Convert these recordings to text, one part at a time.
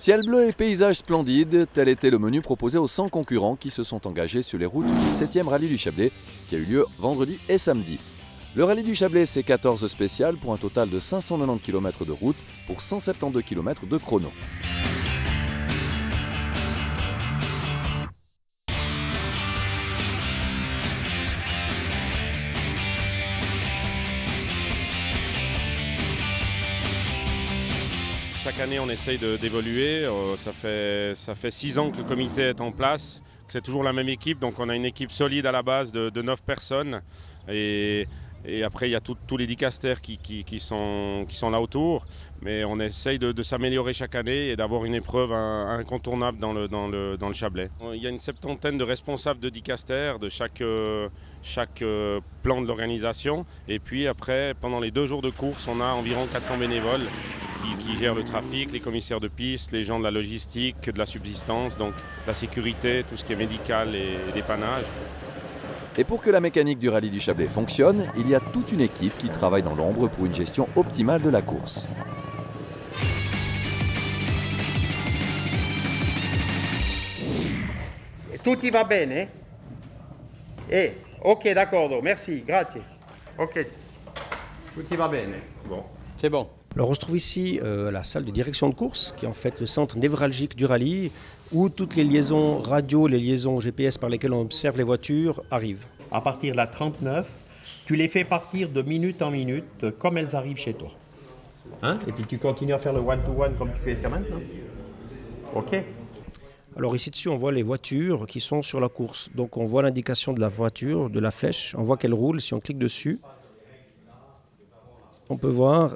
Ciel bleu et paysage splendide, tel était le menu proposé aux 100 concurrents qui se sont engagés sur les routes du 7e rallye du Chablais qui a eu lieu vendredi et samedi. Le rallye du Chablais, c'est 14 spéciales pour un total de 590 km de route pour 172 km de chrono. Chaque année, on essaye d'évoluer. Ça fait 6 ans que le comité est en place, que c'est toujours la même équipe. Donc on a une équipe solide à la base de 9 personnes. Et après, il y a tous les dicasters qui sont là autour. Mais on essaye de s'améliorer chaque année et d'avoir une épreuve incontournable dans le Chablais. Il y a une 70aine de responsables de dicasters de chaque plan de l'organisation. Et puis après, pendant les 2 jours de course, on a environ 400 bénévoles qui gèrent le trafic, les commissaires de piste, les gens de la logistique, de la subsistance, donc la sécurité, tout ce qui est médical et dépannage. Et pour que la mécanique du rallye du Chablais fonctionne, il y a toute une équipe qui travaille dans l'ombre pour une gestion optimale de la course. Tout y va bene? Ok, d'accordo, merci, grazie. Ok, tout y va bene. Bon, c'est bon. Alors on se trouve ici à la salle de direction de course, qui est en fait le centre névralgique du rallye, où toutes les liaisons radio, les liaisons GPS par lesquelles on observe les voitures arrivent. À partir de la 39, tu les fais partir de minute en minute, comme elles arrivent chez toi. Hein? Et puis tu continues à faire le one-to-one comme tu fais ça maintenant. Ok. Alors ici dessus, on voit les voitures qui sont sur la course. Donc on voit l'indication de la voiture, de la flèche, on voit qu'elle roule. Si on clique dessus, on peut voir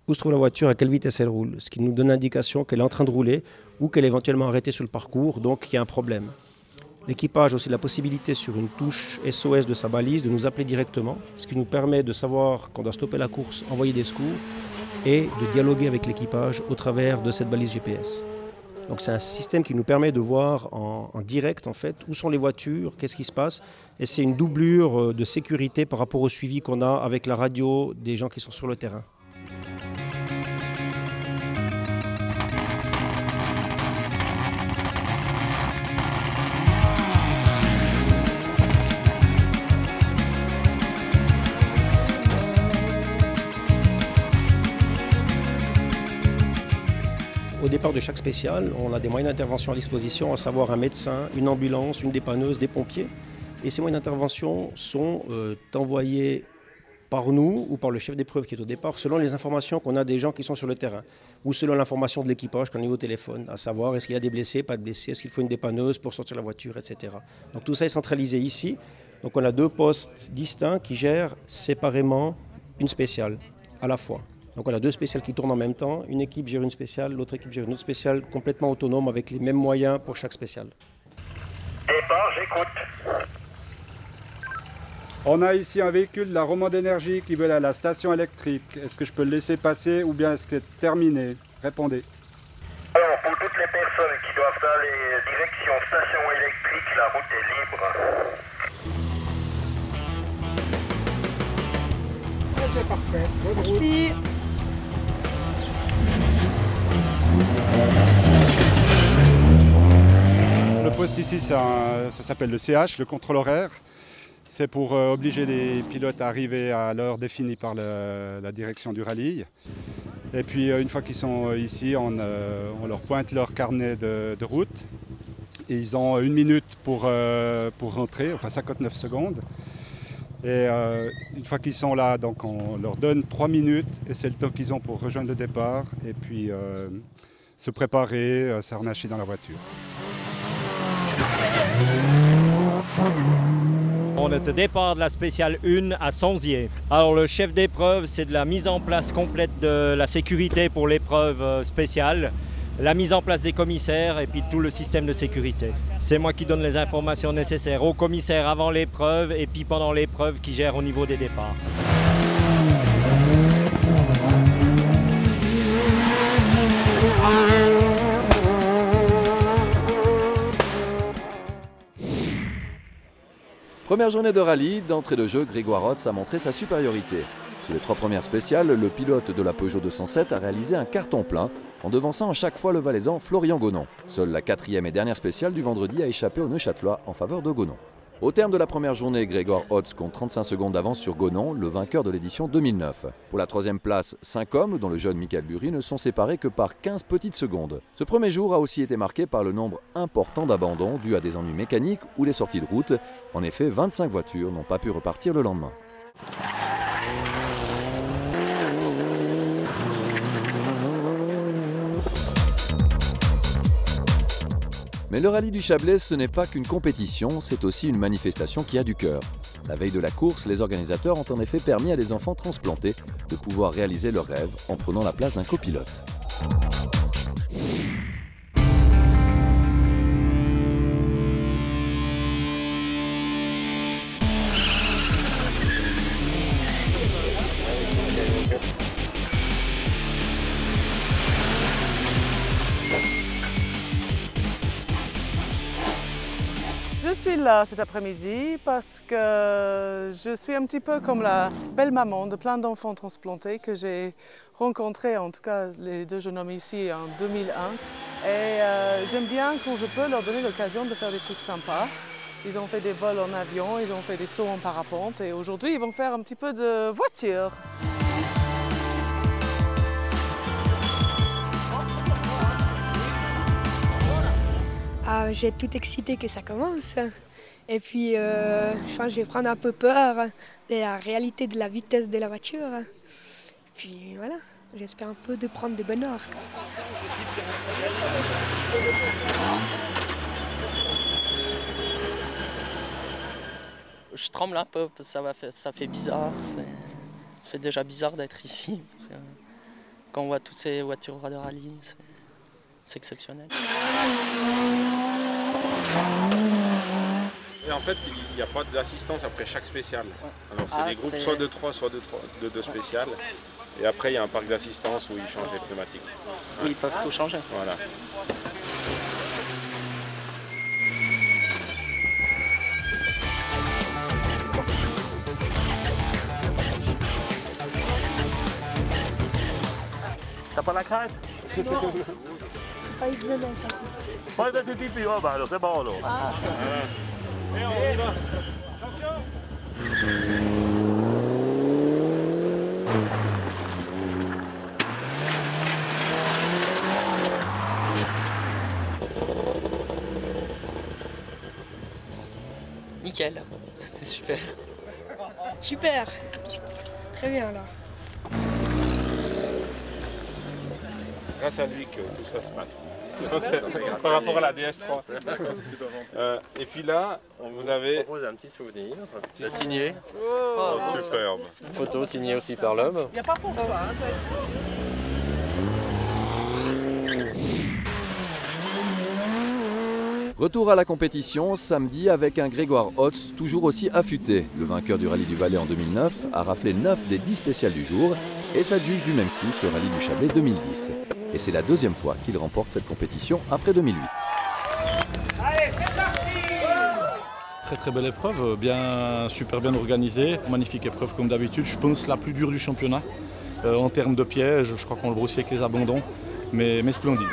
où se trouve la voiture, à quelle vitesse elle roule, ce qui nous donne l'indication qu'elle est en train de rouler ou qu'elle est éventuellement arrêtée sur le parcours, donc il y a un problème. L'équipage a aussi la possibilité sur une touche SOS de sa balise de nous appeler directement, ce qui nous permet de savoir qu'on doit stopper la course, envoyer des secours et de dialoguer avec l'équipage au travers de cette balise GPS. Donc c'est un système qui nous permet de voir en direct en fait où sont les voitures, qu'est-ce qui se passe, et c'est une doublure de sécurité par rapport au suivi qu'on a avec la radio des gens qui sont sur le terrain. Au départ de chaque spécial, on a des moyens d'intervention à disposition, à savoir un médecin, une ambulance, une dépanneuse, des pompiers. Et ces moyens d'intervention sont envoyés par nous ou par le chef d'épreuve qui est au départ, selon les informations qu'on a des gens qui sont sur le terrain, ou selon l'information de l'équipage qu'on a eu au téléphone, à savoir est-ce qu'il y a des blessés, pas de blessés, est-ce qu'il faut une dépanneuse pour sortir la voiture, etc. Donc tout ça est centralisé ici. Donc on a 2 postes distincts qui gèrent séparément une spéciale à la fois. Donc on a 2 spéciales qui tournent en même temps. Une équipe gère une spéciale, l'autre équipe gère une autre spéciale, complètement autonome avec les mêmes moyens pour chaque spéciale. Départ, j'écoute. On a ici un véhicule de la Romande Énergie qui veut aller à la station électrique. Est-ce que je peux le laisser passer ou bien est-ce que c'est terminé? Répondez. Alors, pour toutes les personnes qui doivent aller direction station électrique, la route est libre. C'est parfait. Bonne route. Merci. Le poste ici, ça s'appelle le CH, le contrôle horaire. C'est pour obliger les pilotes à arriver à l'heure définie par la direction du rallye. Et puis une fois qu'ils sont ici, on leur pointe leur carnet de route. Et ils ont 1 minute pour rentrer, enfin 59 secondes. Et une fois qu'ils sont là, donc on leur donne 3 minutes et c'est le temps qu'ils ont pour rejoindre le départ et puis se préparer, s'harnacher dans la voiture. On est au départ de la spéciale 1 à Sonzier. Alors le chef d'épreuve, c'est de la mise en place complète de la sécurité pour l'épreuve spéciale, la mise en place des commissaires et puis tout le système de sécurité. C'est moi qui donne les informations nécessaires aux commissaires avant l'épreuve et puis pendant l'épreuve qui gère au niveau des départs. Première journée de rallye, d'entrée de jeu, Grégoire Hotz a montré sa supériorité. Sur les 3 premières spéciales, le pilote de la Peugeot 207 a réalisé un carton plein en devançant à chaque fois le Valaisan Florian Gonon. Seule la 4e et dernière spéciale du vendredi a échappé aux Neuchâtelois en faveur de Gonon. Au terme de la première journée, Grégoire Hotz compte 35 secondes d'avance sur Gonon, le vainqueur de l'édition 2009. Pour la 3e place, 5 hommes, dont le jeune Michael Bury, ne sont séparés que par 15 petites secondes. Ce premier jour a aussi été marqué par le nombre important d'abandons dus à des ennuis mécaniques ou des sorties de route. En effet, 25 voitures n'ont pas pu repartir le lendemain. Mais le rallye du Chablais, ce n'est pas qu'une compétition, c'est aussi une manifestation qui a du cœur. La veille de la course, les organisateurs ont en effet permis à des enfants transplantés de pouvoir réaliser leurs rêves en prenant la place d'un copilote. Je suis là cet après-midi parce que je suis un petit peu comme la belle-maman de plein d'enfants transplantés que j'ai rencontrés, en tout cas les 2 jeunes hommes ici en 2001. Et j'aime bien quand je peux leur donner l'occasion de faire des trucs sympas. Ils ont fait des vols en avion, ils ont fait des sauts en parapente et aujourd'hui ils vont faire un petit peu de voiture. J'ai tout excité que ça commence. Et puis, je vais prendre un peu peur de la réalité de la vitesse de la voiture. Puis voilà, j'espère un peu de prendre de bonheur. Je tremble un peu parce que ça fait bizarre. Ça fait déjà bizarre d'être ici. Parce que quand on voit toutes ces voitures de rallye, c'est exceptionnel. Et en fait, il n'y a pas d'assistance après chaque spécial. Alors c'est des groupes soit de 3, soit de 2 spéciales. Et après, il y a un parc d'assistance où ils changent les pneumatiques. Oui, ils peuvent tout changer. Voilà. T'as pas la crête? Non. Pas de pipi, oh bah alors c'est bon alors. Ah. Et on y va. Attention. Nickel, c'était super. Super. Très bien alors. Grâce à lui que tout ça se passe. Par rapport à la DS3. Et puis là, vous avez... Je propose un petit souvenir, signé. Oh, superbe. Une photo signée aussi par l'homme. Il n'y a pas pour toi. Retour à la compétition samedi avec un Grégoire Hotz toujours aussi affûté. Le vainqueur du rallye du Valais en 2009 a raflé 9 des 10 spéciales du jour et s'adjuge du même coup ce rallye du Chablais 2010. Et c'est la 2e fois qu'il remporte cette compétition après 2008. Allez, c'est parti! Très très belle épreuve, super bien organisée, magnifique épreuve comme d'habitude. Je pense la plus dure du championnat. En termes de pièges, je crois qu'on le brossait avec les abandons, mais splendide.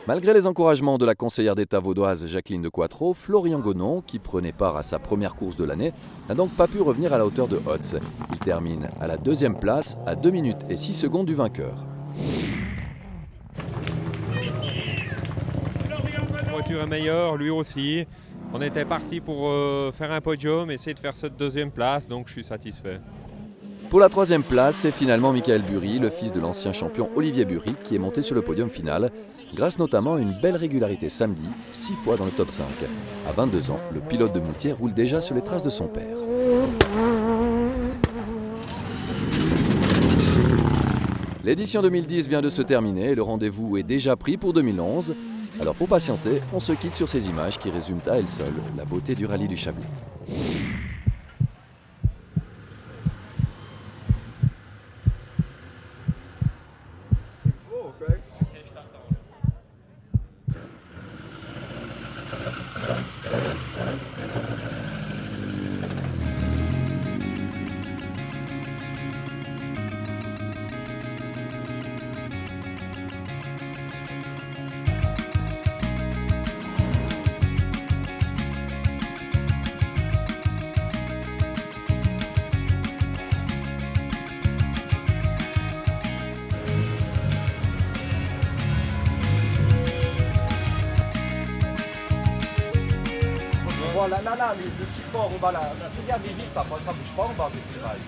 Malgré les encouragements de la conseillère d'État vaudoise Jacqueline de Quattro, Florian Gonon, qui prenait part à sa première course de l'année, n'a donc pas pu revenir à la hauteur de Hotz. Il termine à la 2e place, à 2 minutes et 6 secondes du vainqueur. La voiture est meilleure, lui aussi. On était parti pour faire un podium, essayer de faire cette 2e place, donc je suis satisfait. Pour la 3e place, c'est finalement Michael Bury, le fils de l'ancien champion Olivier Bury, qui est monté sur le podium final, grâce notamment à une belle régularité samedi, 6 fois dans le top 5. À 22 ans, le pilote de Moutier roule déjà sur les traces de son père. L'édition 2010 vient de se terminer et le rendez-vous est déjà pris pour 2011. Alors pour patienter, on se quitte sur ces images qui résument à elles seules la beauté du rallye du Chablais. Voilà, là, le support au bas, là. Regarde les vis, ça bouge pas en bas du travail.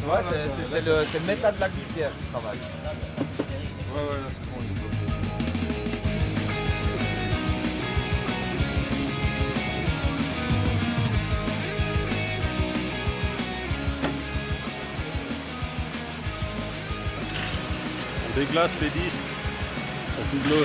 Ouais, c'est le métal de la glissière qui travaille. Ouais, là, c'est bon. On déglace les disques, ça fait de l'eau.